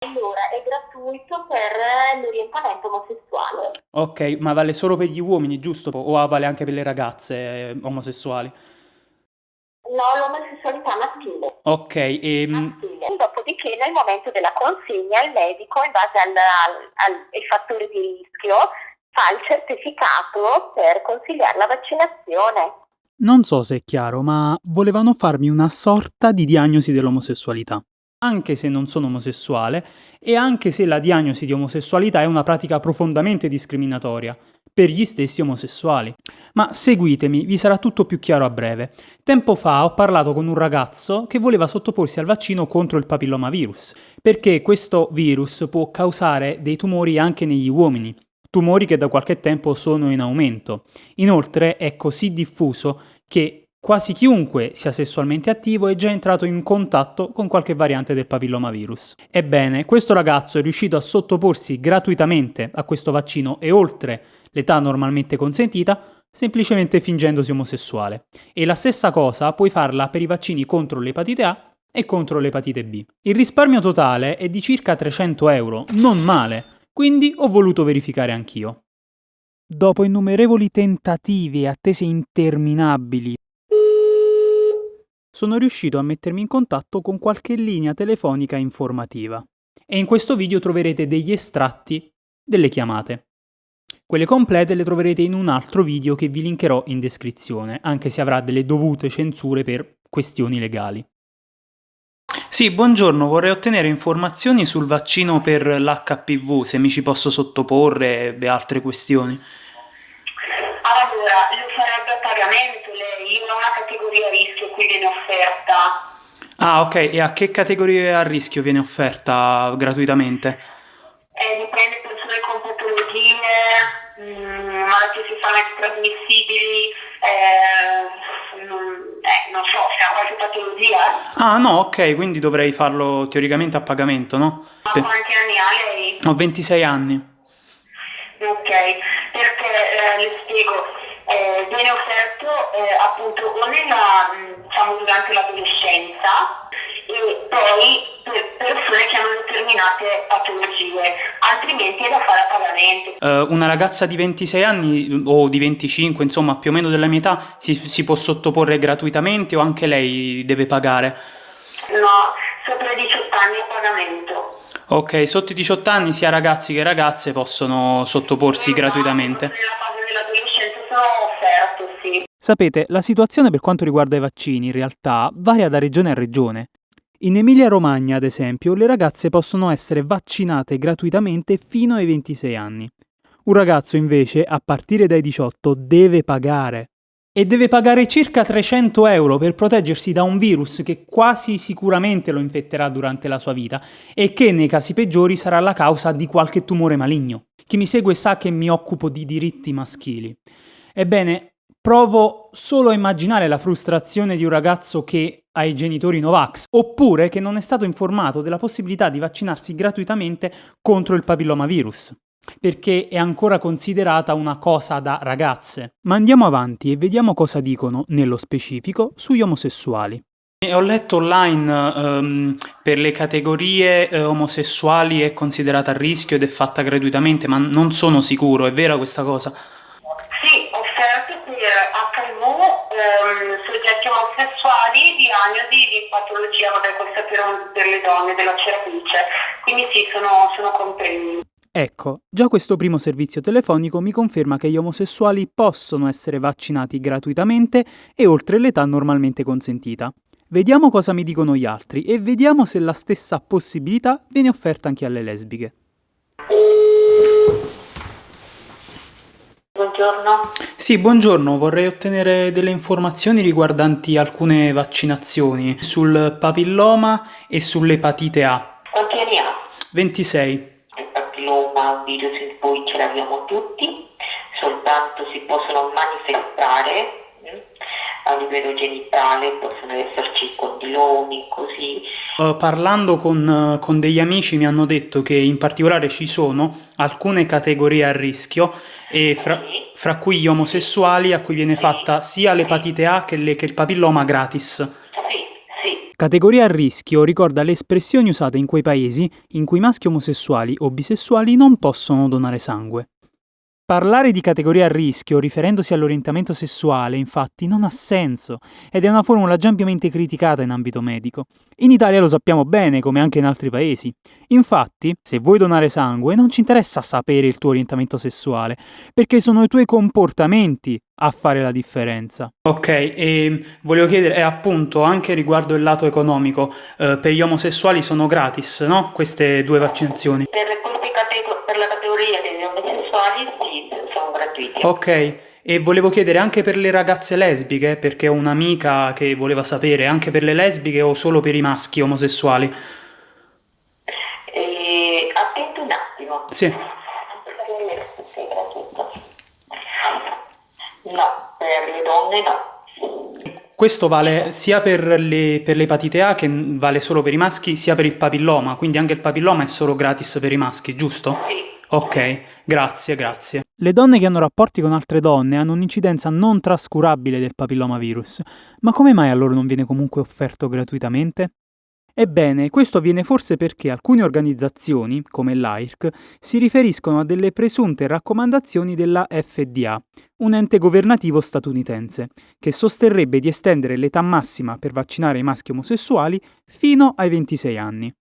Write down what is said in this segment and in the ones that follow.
Allora, è gratuito per l'orientamento omosessuale. Ok, ma vale solo per gli uomini, giusto? O vale anche per le ragazze omosessuali? No, l'omosessualità maschile. Ok, Maschile. Dopodiché, nel momento della consegna, il medico, in base ai fattori di rischio, fa il certificato per consigliare la vaccinazione. non so se è chiaro, ma volevano farmi una sorta di diagnosi dell'omosessualità. Anche se non sono omosessuale e anche se la diagnosi di omosessualità è una pratica profondamente discriminatoria per gli stessi omosessuali. Ma seguitemi, vi sarà tutto più chiaro a breve. Tempo fa ho parlato con un ragazzo che voleva sottoporsi al vaccino contro il papillomavirus, perché questo virus può causare dei tumori anche negli uomini, tumori che da qualche tempo sono in aumento. Inoltre è così diffuso che quasi chiunque sia sessualmente attivo è già entrato in contatto con qualche variante del papillomavirus. Ebbene, questo ragazzo è riuscito a sottoporsi gratuitamente a questo vaccino e oltre l'età normalmente consentita, semplicemente fingendosi omosessuale. E la stessa cosa puoi farla per i vaccini contro l'epatite A e contro l'epatite B. Il risparmio totale è di circa 300 euro, non male, quindi ho voluto verificare anch'io. Dopo innumerevoli tentativi e attese interminabili, sono riuscito a mettermi in contatto con qualche linea telefonica informativa. E in questo video troverete degli estratti delle chiamate. Quelle complete le troverete in un altro video che vi linkerò in descrizione, anche se avrà delle dovute censure per questioni legali. Sì, buongiorno, vorrei ottenere informazioni sul vaccino per l'HPV, se mi ci posso sottoporre e altre questioni. Allora, lo farebbe a pagamento lei, io ho una categoria a rischio, qui viene offerta. Ah, ok, e a che categorie a rischio viene offerta gratuitamente? Dipende persone con patologie, malattie sessualmente trasmissibili, non so, se ha qualche patologia. Ah, no, ok, quindi dovrei farlo teoricamente a pagamento, no? Ma quanti anni ha lei? Ho 26 anni. Ok, perché le spiego, viene offerto appunto o diciamo, durante l'adolescenza e poi per persone che hanno determinate patologie, altrimenti è da fare a pagamento. Una ragazza di 26 anni o di 25, insomma, più o meno della mia età, si può sottoporre gratuitamente o anche lei deve pagare? No, sopra i 18 anni a pagamento. Ok, sotto i 18 anni sia ragazzi che ragazze possono sottoporsi gratuitamente. Nella fase dell'adolescenza sono offerte, sì. Sapete, la situazione per quanto riguarda i vaccini in realtà varia da regione a regione. In Emilia-Romagna, ad esempio, le ragazze possono essere vaccinate gratuitamente fino ai 26 anni. Un ragazzo invece, a partire dai 18, deve pagare. E deve pagare circa 300 euro per proteggersi da un virus che quasi sicuramente lo infetterà durante la sua vita e che nei casi peggiori sarà la causa di qualche tumore maligno. Chi mi segue sa che mi occupo di diritti maschili. Ebbene, provo solo a immaginare la frustrazione di un ragazzo che ha i genitori Novax, oppure che non è stato informato della possibilità di vaccinarsi gratuitamente contro il papillomavirus, perché è ancora considerata una cosa da ragazze. Ma andiamo avanti e vediamo cosa dicono, nello specifico, sugli omosessuali. Ho letto online per le categorie omosessuali è considerata a rischio ed è fatta gratuitamente, ma non sono sicuro, è vera questa cosa? Sì, offerte per HIV, soggetti omosessuali, diagnosi di patologia, vabbè questa per le donne della cervice, quindi sì, sono compresi. Ecco, già questo primo servizio telefonico mi conferma che gli omosessuali possono essere vaccinati gratuitamente e oltre l'età normalmente consentita. Vediamo cosa mi dicono gli altri e vediamo se la stessa possibilità viene offerta anche alle lesbiche. Buongiorno. Sì, buongiorno, vorrei ottenere delle informazioni riguardanti alcune vaccinazioni sul papilloma e sull'epatite A. Quanti anni ha? 26. Il papilloma, un virus in cui ce l'abbiamo tutti, soltanto si possono manifestare a livello genitale, possono esserci condiloni, così. Parlando con degli amici mi hanno detto che in particolare ci sono alcune categorie a rischio e fra cui gli omosessuali a cui viene fatta sia l'epatite A che il papilloma gratis. Sì, sì. Categoria a rischio ricorda le espressioni usate in quei paesi in cui maschi omosessuali o bisessuali non possono donare sangue. Parlare di categoria a rischio riferendosi all'orientamento sessuale, infatti, non ha senso ed è una formula già ampiamente criticata in ambito medico. In Italia lo sappiamo bene, come anche in altri paesi. Infatti, se vuoi donare sangue, non ci interessa sapere il tuo orientamento sessuale, perché sono i tuoi comportamenti a fare la differenza. Ok, e volevo chiedere, appunto, anche riguardo il lato economico, per gli omosessuali sono gratis, no? Queste 2 vaccinazioni. Per la categoria degli omosessuali sì, sono gratuiti. Ok, e volevo chiedere anche per le ragazze lesbiche, perché ho un'amica che voleva sapere, anche per le lesbiche o solo per i maschi omosessuali? Attento un attimo. Sì. Sì, gratuito. No, per le donne no. Questo vale sia per l'epatite A, che vale solo per i maschi, sia per il papilloma, quindi anche il papilloma è solo gratis per i maschi, giusto? Sì. Ok, grazie. Le donne che hanno rapporti con altre donne hanno un'incidenza non trascurabile del papillomavirus, ma come mai a loro non viene comunque offerto gratuitamente? Ebbene, questo avviene forse perché alcune organizzazioni, come l'AIRC, si riferiscono a delle presunte raccomandazioni della FDA, un ente governativo statunitense, che sosterrebbe di estendere l'età massima per vaccinare i maschi omosessuali fino ai 26 anni.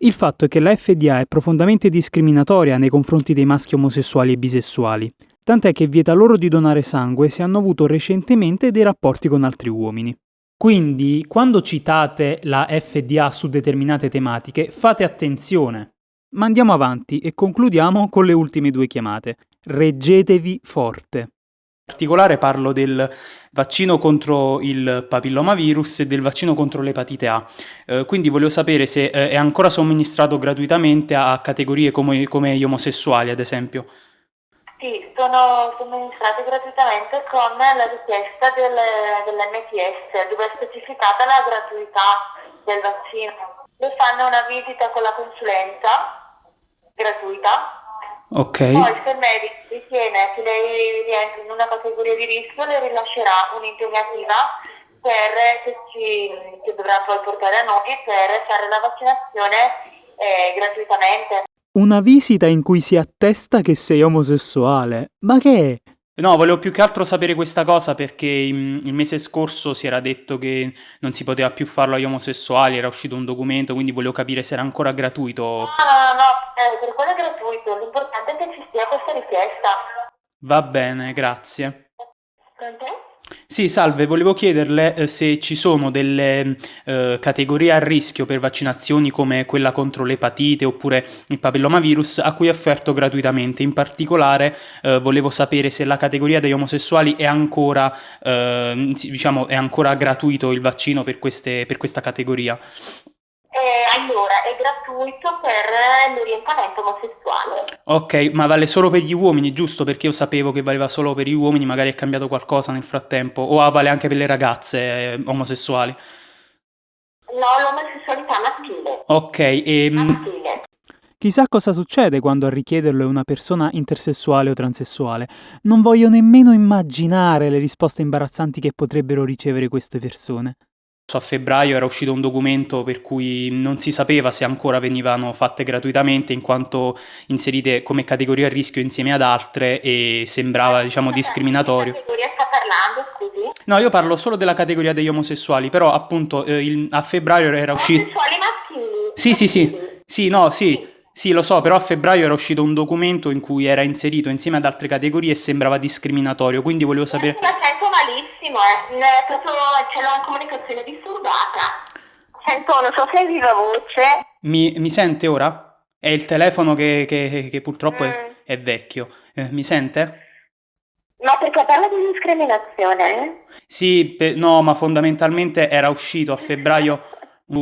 Il fatto è che la FDA è profondamente discriminatoria nei confronti dei maschi omosessuali e bisessuali, tant'è che vieta loro di donare sangue se hanno avuto recentemente dei rapporti con altri uomini. Quindi, quando citate la FDA su determinate tematiche, fate attenzione. Ma andiamo avanti e concludiamo con le ultime 2 chiamate. Reggetevi forte. In particolare parlo del vaccino contro il papillomavirus e del vaccino contro l'epatite A. Quindi volevo sapere se è ancora somministrato gratuitamente a categorie come gli omosessuali, ad esempio. Sì, sono somministrati gratuitamente con la richiesta dell'MTS, dove è specificata la gratuità del vaccino. Le fanno una visita con la consulenza gratuita. Ok. Poi se il medico ritiene che lei rientri in una categoria di rischio, le rilascerà un'impegnativa che dovrà poi portare a noi per fare la vaccinazione gratuitamente. Una visita in cui si attesta che sei omosessuale? Ma che è? No, volevo più che altro sapere questa cosa perché il mese scorso si era detto che non si poteva più farlo agli omosessuali, era uscito un documento, quindi volevo capire se era ancora gratuito. No, per quello è gratuito, l'importante è che ci sia questa richiesta. Va bene, grazie. Pronto? Sì, salve, volevo chiederle se ci sono delle categorie a rischio per vaccinazioni come quella contro l'epatite oppure il papillomavirus a cui è offerto gratuitamente. In particolare volevo sapere se la categoria degli omosessuali è ancora, diciamo, è ancora gratuito il vaccino per questa categoria. Allora, è gratuito per l'orientamento omosessuale. Ok, ma vale solo per gli uomini, giusto? Perché io sapevo che valeva solo per gli uomini, magari è cambiato qualcosa nel frattempo, o vale anche per le ragazze omosessuali. No, l'omosessualità maschile. Ok, Maschile. chissà cosa succede quando a richiederlo è una persona intersessuale o transessuale. Non voglio nemmeno immaginare le risposte imbarazzanti che potrebbero ricevere queste persone. A febbraio era uscito un documento per cui non si sapeva se ancora venivano fatte gratuitamente in quanto inserite come categoria a rischio insieme ad altre e sembrava, diciamo, discriminatorio. Di che categoria sta parlando, scusi? No, io parlo solo della categoria degli omosessuali, però appunto a febbraio era uscito... Omosessuali maschili. Sì, lo so, però a febbraio era uscito un documento in cui era inserito insieme ad altre categorie e sembrava discriminatorio, quindi volevo sapere... La sento malissimo, proprio c'è una comunicazione disturbata. Sento, non so se è viva voce. Mi sente ora? È il telefono che purtroppo è vecchio. Mi sente? No, perché parla di discriminazione. Sì, no, ma fondamentalmente era uscito a febbraio,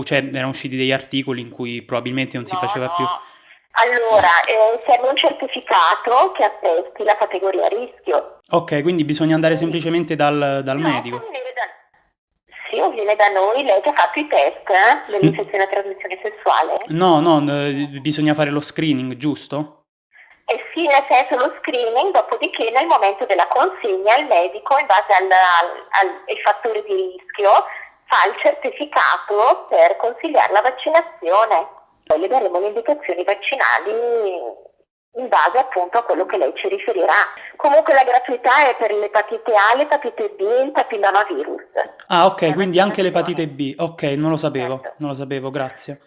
cioè erano usciti degli articoli in cui probabilmente non si faceva più. Allora, serve un certificato che attesti la categoria a rischio. Ok, quindi bisogna andare semplicemente dal medico. Sì, o viene da noi, lei che ha fatto i test dell'infezione a trasmissione sessuale. No, bisogna fare lo screening, giusto? Sì, nel senso lo screening, dopodiché nel momento della consegna il medico, in base ai fattori di rischio, fa il certificato per consigliare la vaccinazione. Poi le daremo le indicazioni vaccinali in base appunto a quello che lei ci riferirà. Comunque la gratuità è per l'epatite A, l'epatite B e il papillomavirus. Ah, ok, La quindi anche vaccinazione. l'epatite B. Ok, Certo. non lo sapevo, grazie.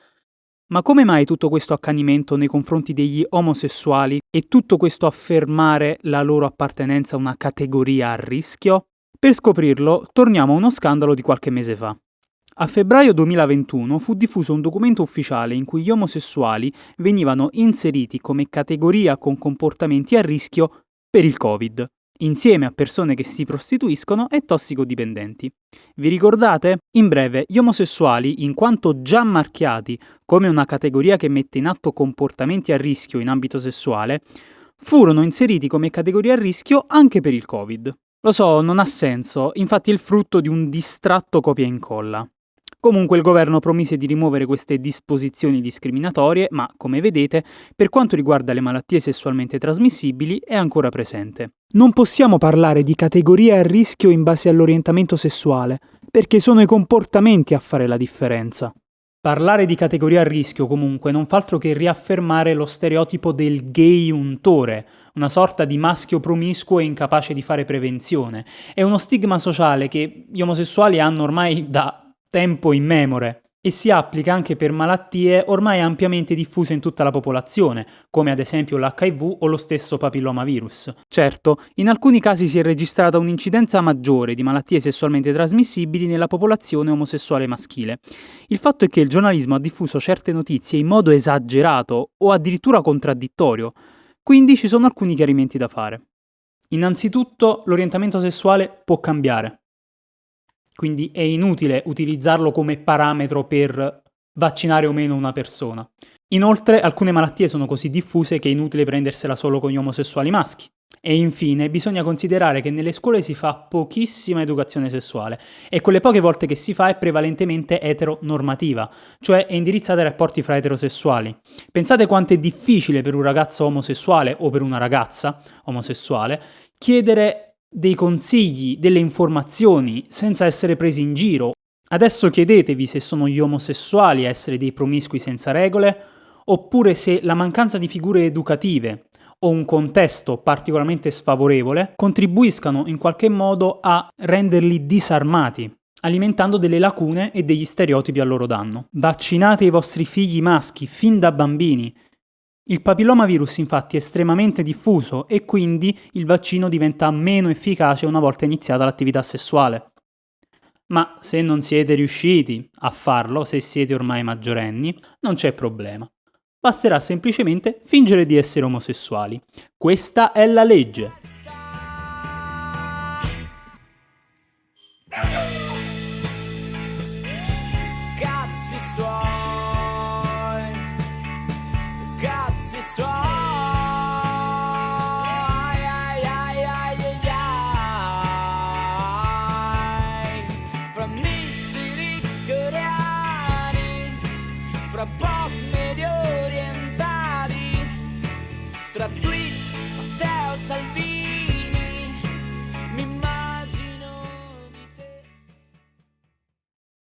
Ma come mai tutto questo accanimento nei confronti degli omosessuali e tutto questo affermare la loro appartenenza a una categoria a rischio? Per scoprirlo, torniamo a uno scandalo di qualche mese fa. A febbraio 2021 fu diffuso un documento ufficiale in cui gli omosessuali venivano inseriti come categoria con comportamenti a rischio per il Covid, insieme a persone che si prostituiscono e tossicodipendenti. Vi ricordate? In breve, gli omosessuali, in quanto già marchiati come una categoria che mette in atto comportamenti a rischio in ambito sessuale, furono inseriti come categoria a rischio anche per il Covid. Lo so, non ha senso, infatti è il frutto di un distratto copia e incolla. Comunque il governo promise di rimuovere queste disposizioni discriminatorie, ma, come vedete, per quanto riguarda le malattie sessualmente trasmissibili è ancora presente. Non possiamo parlare di categorie a rischio in base all'orientamento sessuale, perché sono i comportamenti a fare la differenza. Parlare di categoria a rischio, comunque, non fa altro che riaffermare lo stereotipo del gay untore, una sorta di maschio promiscuo e incapace di fare prevenzione. È uno stigma sociale che gli omosessuali hanno ormai da tempo immemore e si applica anche per malattie ormai ampiamente diffuse in tutta la popolazione, come ad esempio l'HIV o lo stesso papillomavirus. Certo, in alcuni casi si è registrata un'incidenza maggiore di malattie sessualmente trasmissibili nella popolazione omosessuale maschile. Il fatto è che il giornalismo ha diffuso certe notizie in modo esagerato o addirittura contraddittorio, quindi ci sono alcuni chiarimenti da fare. Innanzitutto, l'orientamento sessuale può cambiare. Quindi è inutile utilizzarlo come parametro per vaccinare o meno una persona. Inoltre, alcune malattie sono così diffuse che è inutile prendersela solo con gli omosessuali maschi. E infine, bisogna considerare che nelle scuole si fa pochissima educazione sessuale e quelle poche volte che si fa è prevalentemente eteronormativa, cioè è indirizzata ai rapporti fra eterosessuali. Pensate quanto è difficile per un ragazzo omosessuale o per una ragazza omosessuale chiedere dei consigli, delle informazioni, senza essere presi in giro. Adesso chiedetevi se sono gli omosessuali a essere dei promiscui senza regole, oppure se la mancanza di figure educative o un contesto particolarmente sfavorevole contribuiscano in qualche modo a renderli disarmati, alimentando delle lacune e degli stereotipi a loro danno. Vaccinate i vostri figli maschi fin da bambini. Il papillomavirus infatti è estremamente diffuso e quindi il vaccino diventa meno efficace una volta iniziata l'attività sessuale. Ma se non siete riusciti a farlo, se siete ormai maggiorenni, non c'è problema. Basterà semplicemente fingere di essere omosessuali. Questa è la legge. Cazzi suoi.